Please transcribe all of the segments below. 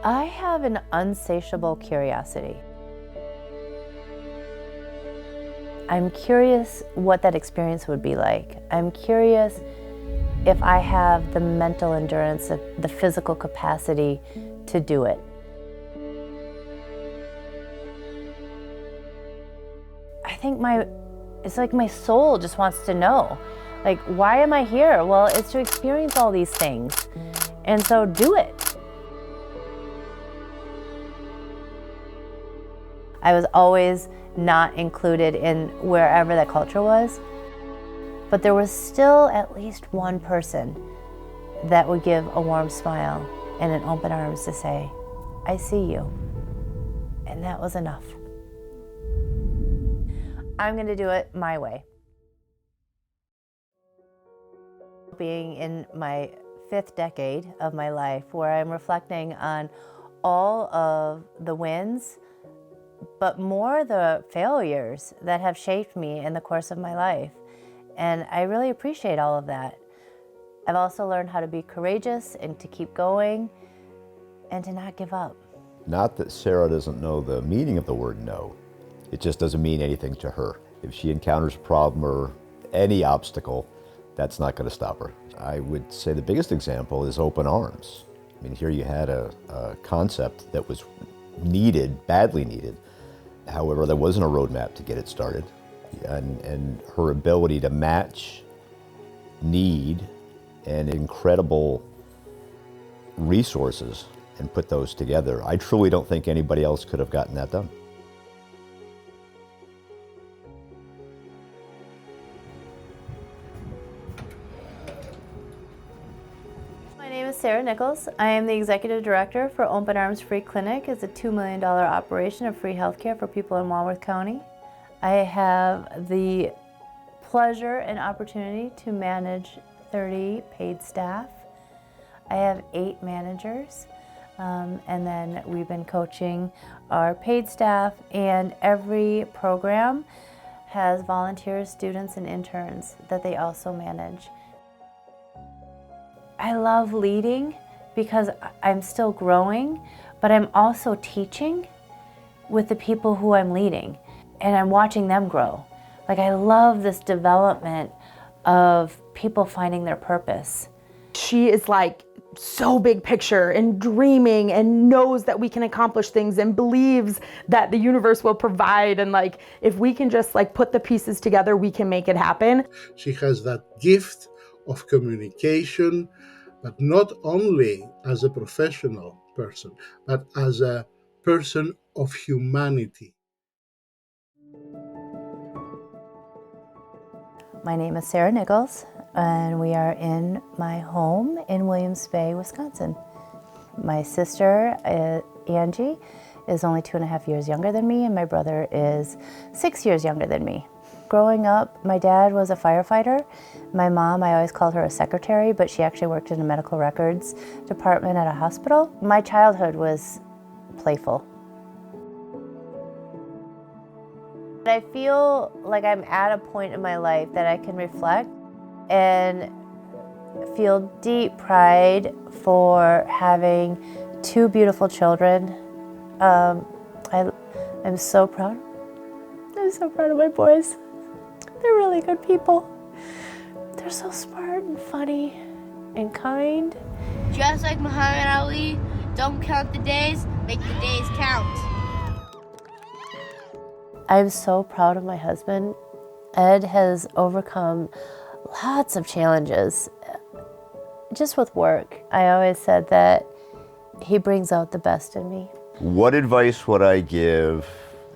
I have an insatiable curiosity. I'm curious what that experience would be like. I'm curious if I have the mental endurance, the physical capacity to do it. I think it's like my soul just wants to know, like, why am I here? Well, it's to experience all these things, and so do it. I was always not included in wherever that culture was, but there was still at least one person that would give a warm smile and an open arms to say, I see you. And that was enough. I'm going to do it my way. Being in my 5th decade of my life, where I'm reflecting on all of the wins, but more the failures that have shaped me in the course of my life. And I really appreciate all of that. I've also learned how to be courageous and to keep going and to not give up. Not that Sara doesn't know the meaning of the word no. It just doesn't mean anything to her. If she encounters a problem or any obstacle, that's not going to stop her. I would say the biggest example is open arms. I mean, here you had a concept that was needed, badly needed. However, there wasn't a roadmap to get it started. And her ability to match need and incredible resources and put those together, I truly don't think anybody else could have gotten that done. My name is Sara Nichols. I am the Executive Director for Open Arms Free Clinic. It's a $2 million operation of free healthcare for people in Walworth County. I have the pleasure and opportunity to manage 30 paid staff. I have 8 managers, and then we've been coaching our paid staff, and every program has volunteers, students, and interns that they also manage. I love leading because I'm still growing, but I'm also teaching with the people who I'm leading, and I'm watching them grow. Like, I love this development of people finding their purpose. She is like so big picture and dreaming and knows that we can accomplish things and believes that the universe will provide, and like, if we can just like put the pieces together, we can make it happen. She has that gift of communication, but not only as a professional person, but as a person of humanity. My name is Sara Nichols, and we are in my home in Williams Bay, Wisconsin. My sister, Angie, is only 2.5 years younger than me, and my brother is 6 years younger than me. Growing up, my dad was a firefighter. My mom, I always called her a secretary, but she actually worked in a medical records department at a hospital. My childhood was playful. I feel like I'm at a point in my life that I can reflect and feel deep pride for having 2 beautiful children. I'm so proud. I'm so proud of my boys. They're really good people. They're so smart and funny and kind. Just like Muhammad Ali, don't count the days, make the days count. I'm so proud of my husband. Ed has overcome lots of challenges just with work. I always said that he brings out the best in me. What advice would I give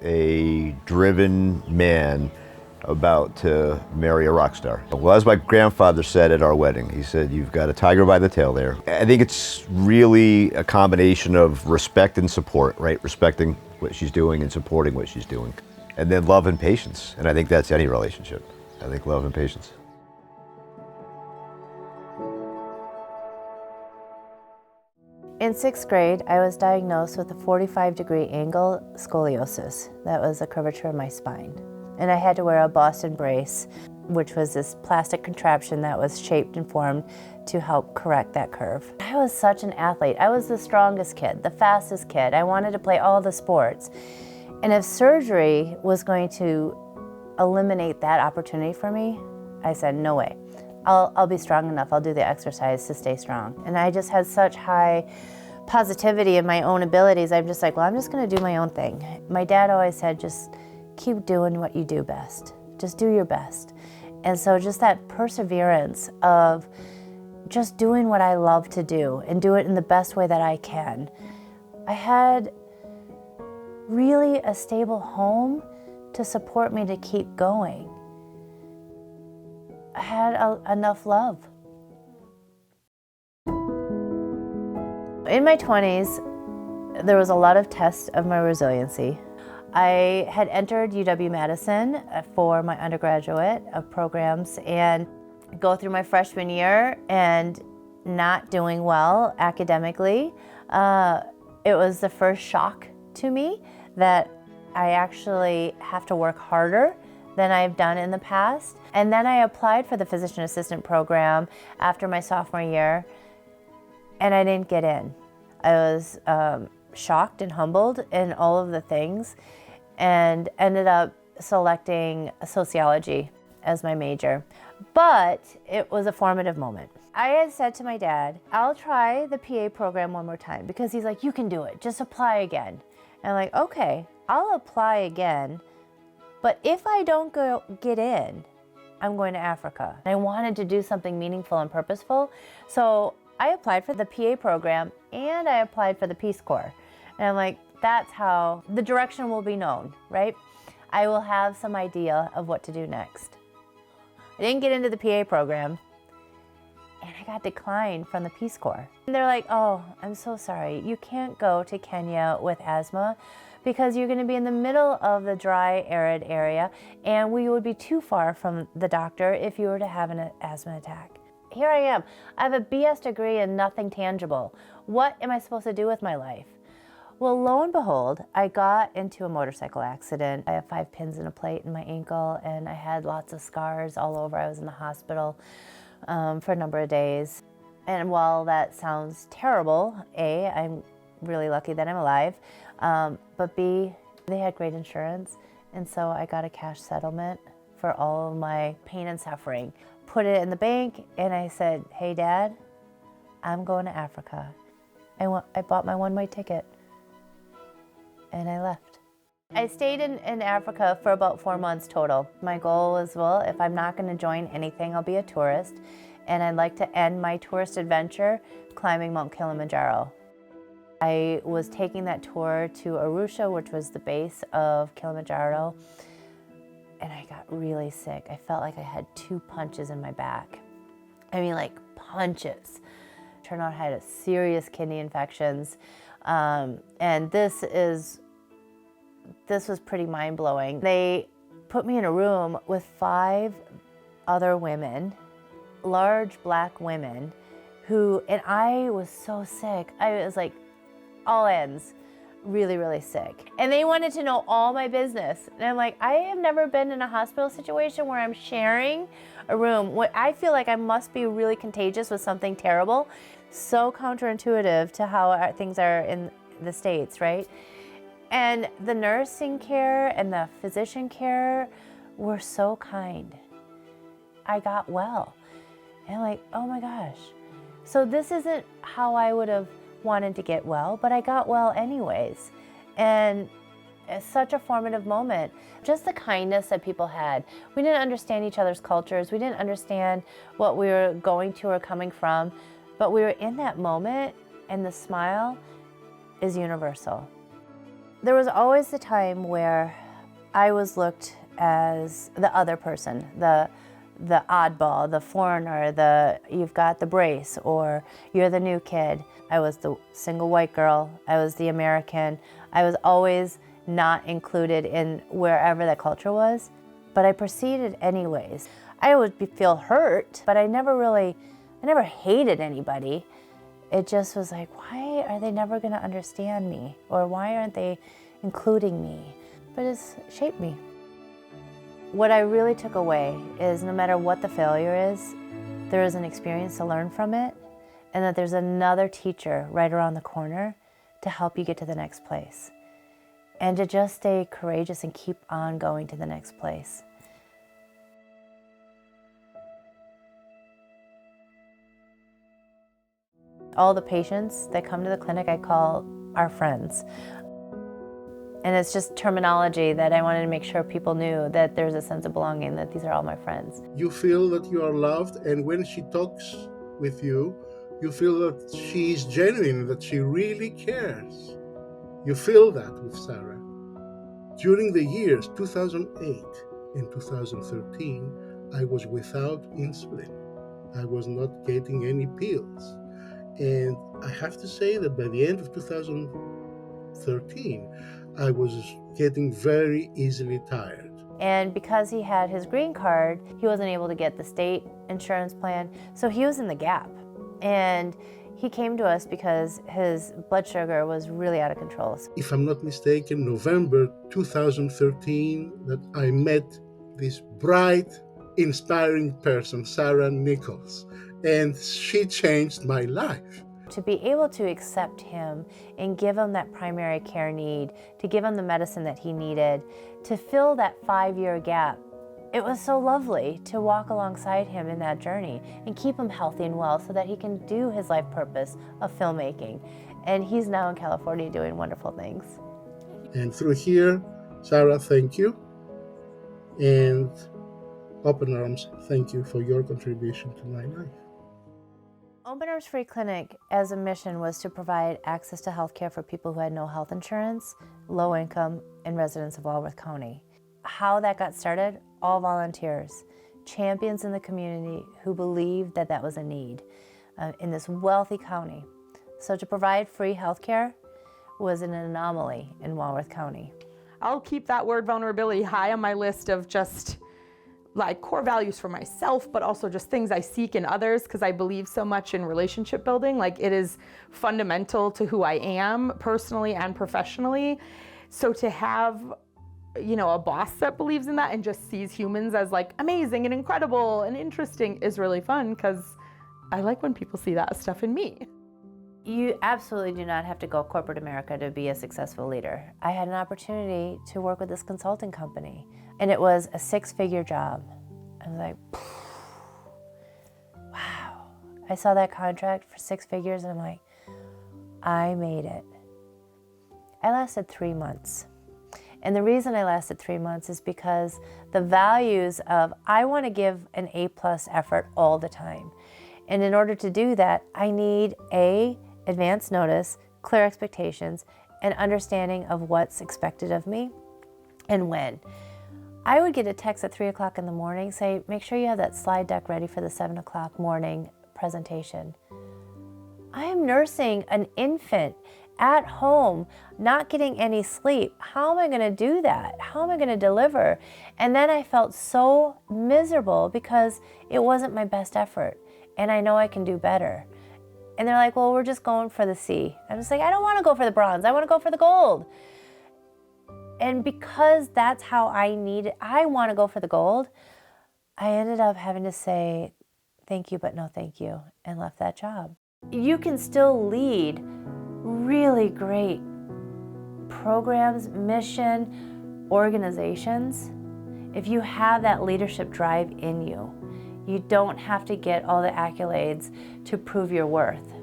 a driven man about to marry a rock star? Well, as my grandfather said at our wedding, he said, you've got a tiger by the tail there. I think it's really a combination of respect and support, right? Respecting what she's doing and supporting what she's doing. And then love and patience. And I think that's any relationship. I think love and patience. In 6th grade, I was diagnosed with a 45-degree angle scoliosis. That was a curvature of my spine. And I had to wear a Boston brace. which was this plastic contraption that was shaped and formed to help correct that curve. I was such an athlete. I was the strongest kid, the fastest kid. I wanted to play all the sports. And if surgery was going to eliminate that opportunity for me, I said, no way. I'll be strong enough. I'll do the exercise to stay strong. And I just had such high positivity in my own abilities. I'm just like, well, I'm just gonna do my own thing. My dad always said, just keep doing what you do best. Just do your best. And so just that perseverance of just doing what I love to do and do it in the best way that I can. I had really a stable home to support me to keep going. I had enough love. In my 20s, there was a lot of tests of my resiliency. I had entered UW-Madison for my undergraduate programs and go through my freshman year and not doing well academically. It was the first shock to me that I actually have to work harder than I've done in the past. And then I applied for the physician assistant program after my sophomore year, and I didn't get in. I was shocked and humbled in all of the things, and ended up selecting sociology as my major. But it was a formative moment. I had said to my dad, I'll try the PA program one more time, because he's like, you can do it, just apply again. And I'm like, okay, I'll apply again, but if I don't get in, I'm going to Africa. And I wanted to do something meaningful and purposeful, so I applied for the PA program and I applied for the Peace Corps. And I'm like, that's how the direction will be known, right? I will have some idea of what to do next. I didn't get into the PA program, and I got declined from the Peace Corps. And they're like, oh, I'm so sorry. You can't go to Kenya with asthma because you're gonna be in the middle of the dry, arid area, and we would be too far from the doctor if you were to have an asthma attack. Here I am. I have a BS degree in nothing tangible. What am I supposed to do with my life? Well, lo and behold, I got into a motorcycle accident. I have 5 pins and a plate in my ankle, and I had lots of scars all over. I was in the hospital for a number of days. And while that sounds terrible, A, I'm really lucky that I'm alive, but B, they had great insurance, and so I got a cash settlement for all of my pain and suffering. Put it in the bank, and I said, hey, Dad, I'm going to Africa. I bought my one-way ticket, and I left. I stayed in Africa for about 4 months total. My goal was, well, if I'm not gonna join anything, I'll be a tourist, and I'd like to end my tourist adventure climbing Mount Kilimanjaro. I was taking that tour to Arusha, which was the base of Kilimanjaro, and I got really sick. I felt like I had 2 punches in my back. I mean, like punches. Turned out I had a serious kidney infections, and this was pretty mind-blowing. They put me in a room with 5 other women, large black women, and I was so sick. I was like, all ends, really, really sick. And they wanted to know all my business. And I'm like, I have never been in a hospital situation where I'm sharing a room. I feel like I must be really contagious with something terrible. So counterintuitive to how things are in the States, right? And the nursing care and the physician care were so kind. I got well. And I'm like, oh my gosh. So this isn't how I would have wanted to get well, but I got well anyways. And it's such a formative moment. Just the kindness that people had. We didn't understand each other's cultures. We didn't understand what we were going to or coming from, but we were in that moment, and the smile is universal. There was always the time where I was looked as the other person, the oddball, the foreigner, you've got the brace, or you're the new kid. I was the single white girl. I was the American. I was always not included in wherever the culture was, but I proceeded anyways. I would feel hurt, but I never hated anybody. It just was like, why are they never gonna understand me? Or why aren't they including me? But it's shaped me. What I really took away is no matter what the failure is, there is an experience to learn from it, and that there's another teacher right around the corner to help you get to the next place. And to just stay courageous and keep on going to the next place. All the patients that come to the clinic I call our friends. And it's just terminology that I wanted to make sure people knew that there's a sense of belonging, that these are all my friends. You feel that you are loved, and when she talks with you, you feel that she is genuine, that she really cares. You feel that with Sara. During the years 2008 and 2013, I was without insulin. I was not getting any pills. And I have to say that by the end of 2013, I was getting very easily tired. And because he had his green card, he wasn't able to get the state insurance plan, so he was in the gap. And he came to us because his blood sugar was really out of control. If I'm not mistaken, November 2013, that I met this bright, inspiring person, Sara Nichols, and she changed my life. To be able to accept him and give him that primary care need, to give him the medicine that he needed, to fill that 5-year gap, it was so lovely to walk alongside him in that journey and keep him healthy and well so that he can do his life purpose of filmmaking. And he's now in California doing wonderful things. And through here, Sara, thank you. And Open Arms, thank you for your contribution to my life. Open Arms Free Clinic as a mission was to provide access to health care for people who had no health insurance, low income, and residents of Walworth County. How that got started, all volunteers, champions in the community who believed that that was a need in this wealthy county. So to provide free health care was an anomaly in Walworth County. I'll keep that word vulnerability high on my list of just like core values for myself, but also just things I seek in others, because I believe so much in relationship building. Like, it is fundamental to who I am personally and professionally. So to have, you know, a boss that believes in that and just sees humans as like amazing and incredible and interesting is really fun, because I like when people see that stuff in me. You absolutely do not have to go corporate America to be a successful leader. I had an opportunity to work with this consulting company, and it was a 6-figure job. I was like, wow. I saw that contract for 6 figures, and I'm like, I made it. I lasted 3 months. And the reason I lasted 3 months is because the values of, I want to give an A+ effort all the time. And in order to do that, I need advance notice, clear expectations, and understanding of what's expected of me and when. I would get a text at 3 o'clock in the morning, say, make sure you have that slide deck ready for the 7 o'clock morning presentation. I am nursing an infant at home, not getting any sleep. How am I going to do that? How am I going to deliver? And then I felt so miserable because it wasn't my best effort, and I know I can do better. And they're like, well, we're just going for the C. I'm just like, I don't want to go for the bronze. I want to go for the gold. And because that's how I want to go for the gold, I ended up having to say, thank you, but no thank you, and left that job. You can still lead really great programs, mission, organizations, if you have that leadership drive in you. You don't have to get all the accolades to prove your worth.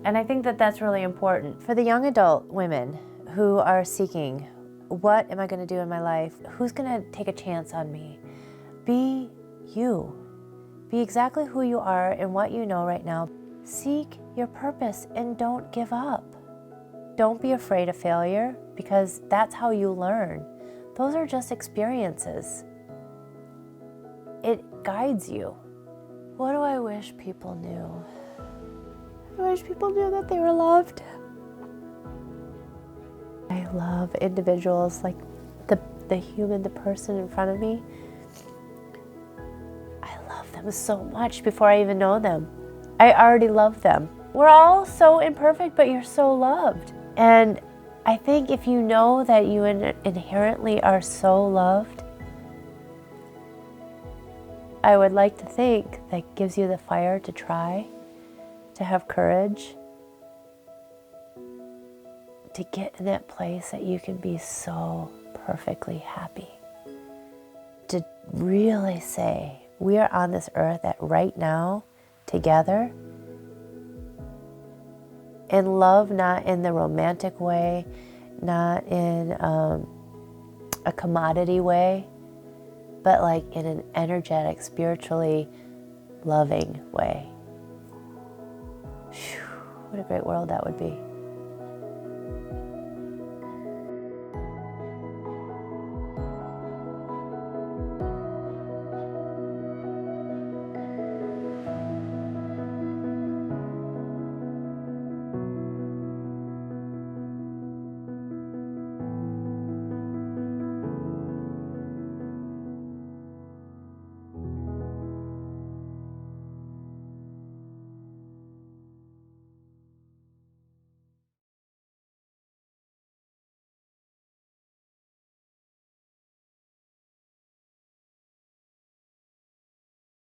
And I think that that's really important. For the young adult women who are seeking, what am I going to do in my life? Who's going to take a chance on me? Be you. Be exactly who you are and what you know right now. Seek your purpose and don't give up. Don't be afraid of failure, because that's how you learn. Those are just experiences. It guides you. What do I wish people knew? I wish people knew that they were loved. I love individuals, like the human, the person in front of me. I love them so much before I even know them. I already love them. We're all so imperfect, but you're so loved. And I think if you know that you inherently are so loved, I would like to think that gives you the fire to try, to have courage, to get in that place that you can be so perfectly happy. To really say, we are on this earth that right now, together, in love, not in the romantic way, not in a commodity way, but like in an energetic, spiritually loving way. Whew, what a great world that would be.